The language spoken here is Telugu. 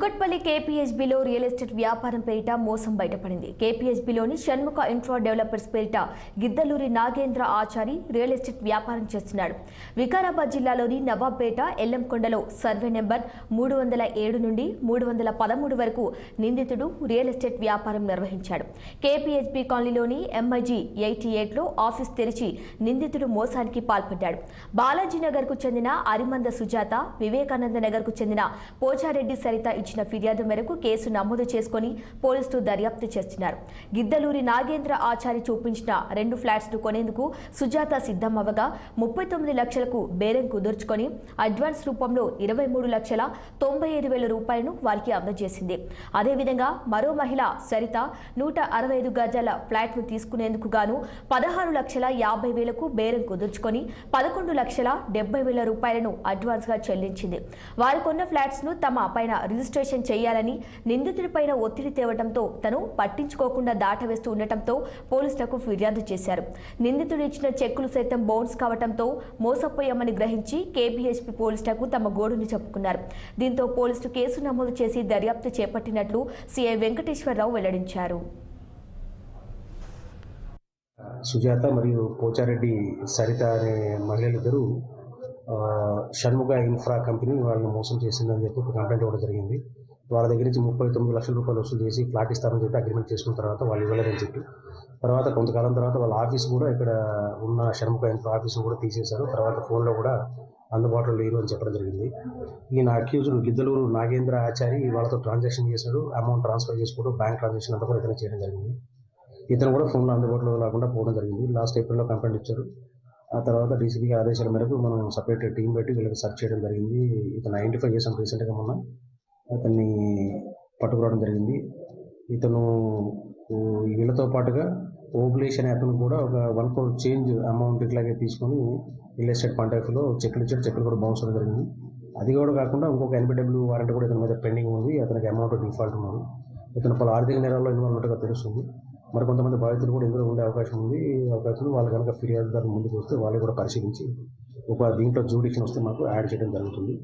కుకట్పల్లి కేపీహెచ్బీలో రియల్ ఎస్టేట్ వ్యాపారం పేరిట మోసం బయటపడింది. కేపీహెచ్బీలోని షణ్ముఖ ఇన్ఫ్రా డెవలపర్స్ పేరిట గిద్దలూరి నాగేంద్ర ఆచారి రియల్ ఎస్టేట్ వ్యాపారం చేస్తున్నాడు. వికారాబాద్ జిల్లాలోని నవాబ్పేట ఎల్లంకొండలో సర్వే నెంబర్ 307 నుండి 313 వరకు నిందితుడు రియల్ ఎస్టేట్ వ్యాపారం నిర్వహించాడు. కేపీహెచ్బీ కాలనీలోని ఎంఐజీ 88లో ఆఫీస్ తెరిచి నిందితుడు మోసానికి పాల్పడ్డాడు. బాలాజీనగర్కు చెందిన అరిమంద సుజాత, వివేకానంద నగర్కు చెందిన పోచారెడ్డి సరిత ఇచ్చిన ఫిర్యాదు మేరకు కేసు నమోదు చేసుకుని పోలీసులు దర్యాప్తు చేస్తున్నారు. గిద్దలూరి నాగేంద్ర ఆచారి చూపించిన 2 ఫ్లాట్స్ ను కొనేందుకు సుజాత సిద్ధమవగా 39 లక్షలకు బేరం కుదుర్చుకొని అడ్వాన్స్ రూపంలో 23,95,000 రూపాయలను వారికి అందజేసింది. అదేవిధంగా మరో మహిళ సరిత 165 గజాల ఫ్లాట్ ను తీసుకునేందుకు గాను 16,50,000కు బేరం కుదుర్చుకొని 11,70,000 రూపాయలను అడ్వాన్స్ గా చెల్లించింది. వారు కొన్న ఫ్లాట్స్ ను తమ పైన రిజిస్ట్రేషన్ చేయాలని నిందితుడిపైన ఒత్తిడి తేవడంతో తను పట్టించుకోకుండా దాటవేస్తూ ఉండటంతో పోలీసులకు ఫిర్యాదు చేశారు. నిందితుడు ఇచ్చిన చెక్కులు సైతం బౌన్స్ కావడంతో మోసపోయామని గ్రహించి కేపీహెచ్బీ పోలీసులకు తమ గోడుని చెప్పుకున్నారు. దీంతో పోలీసులు కేసు నమోదు చేసి దర్యాప్తు చేపట్టినట్లు సిఐ వెంకటేశ్వరరావు వెల్లడించారు. సుజాత మరియు పోచారెడ్డి సరిత అనే మహిళలిద్దరూ షణ్ముఖ ఇన్ఫ్రా కంపెనీ వాళ్ళని మోసం చేసిందని చెప్పి ఒక కంప్లైంట్ ఇవ్వడం జరిగింది. వాళ్ళ దగ్గర నుంచి 39 లక్షల రూపాయలు వసూలు చేసి ఫ్లాట్ ఇస్తారని చెప్పి అగ్రిమెంట్ చేసుకున్న తర్వాత వాళ్ళు ఇవ్వలేదని చెప్పి తర్వాత కొంతకాలం తర్వాత వాళ్ళ ఆఫీస్ కూడా ఇక్కడ ఉన్న షణ్ముఖ ఇన్ఫ్రా ఆఫీస్ను కూడా తీసేశారు. తర్వాత ఫోన్లో కూడా అందుబాటులో లేరు అని చెప్పడం జరిగింది. ఈయన అక్యూజ్డ్ గిద్దలూరు నాగేంద్ర ఆచారి వాళ్ళతో ట్రాన్సాక్షన్ చేశాడు. అమౌంట్ ట్రాన్స్ఫర్ చేసుకోవడం, బ్యాంక్ ట్రాన్సాక్షన్ అంతా కూడా ఇతను చేయడం జరిగింది. ఇతను కూడా ఫోన్లో అందుబాటులో లేకుండా పోవడం జరిగింది. లాస్ట్ ఏప్రిల్లో కంప్లైంట్ ఇచ్చారు. ఆ తర్వాత డీసీపీ ఆదేశాల మేరకు మనం సపరేట్ టీం పెట్టి వీళ్ళకి సెర్చ్ చేయడం జరిగింది. ఇతను ఐడెంటిఫై చేసాం రీసెంట్గా మొన్న. అతన్ని పట్టుకురావడం జరిగింది. ఇతను వీళ్ళతో పాటుగా ఓబ్లేష్ అనే అతను కూడా ఒక 1 crore చేంజ్ అమౌంట్ ఇట్లాగే తీసుకొని రియల్ ఎస్టేట్ కాంట్రాక్ట్లో చెక్కులు ఇచ్చాడు. చెక్కులు కూడా బౌన్స్ అవ్వడం జరిగింది. అది కూడా కాకుండా ఇంకొక ఎన్బిడబ్ల్యూ వారెంట్ కూడా ఇతని మీద పెండింగ్ ఉంది. అతనికి అమౌంట్ డిఫాల్ట్ ఉన్నది. ఇతను పలు ఆర్థిక నేరాల్లో ఇన్వాల్వ్మెంట్గా తెలుస్తుంది. మరి కొంతమంది బాధితులు కూడా ఇందులో ఉండే అవకాశం ఉంది. వాళ్ళు కనుక ఫిర్యాదుదారులు ముందుకు వస్తే వాళ్ళు కూడా పరిశీలించి ఒక దీంట్లో జ్యూడిక్షన్ వస్తే మాకు యాడ్ చేయడం జరుగుతుంది.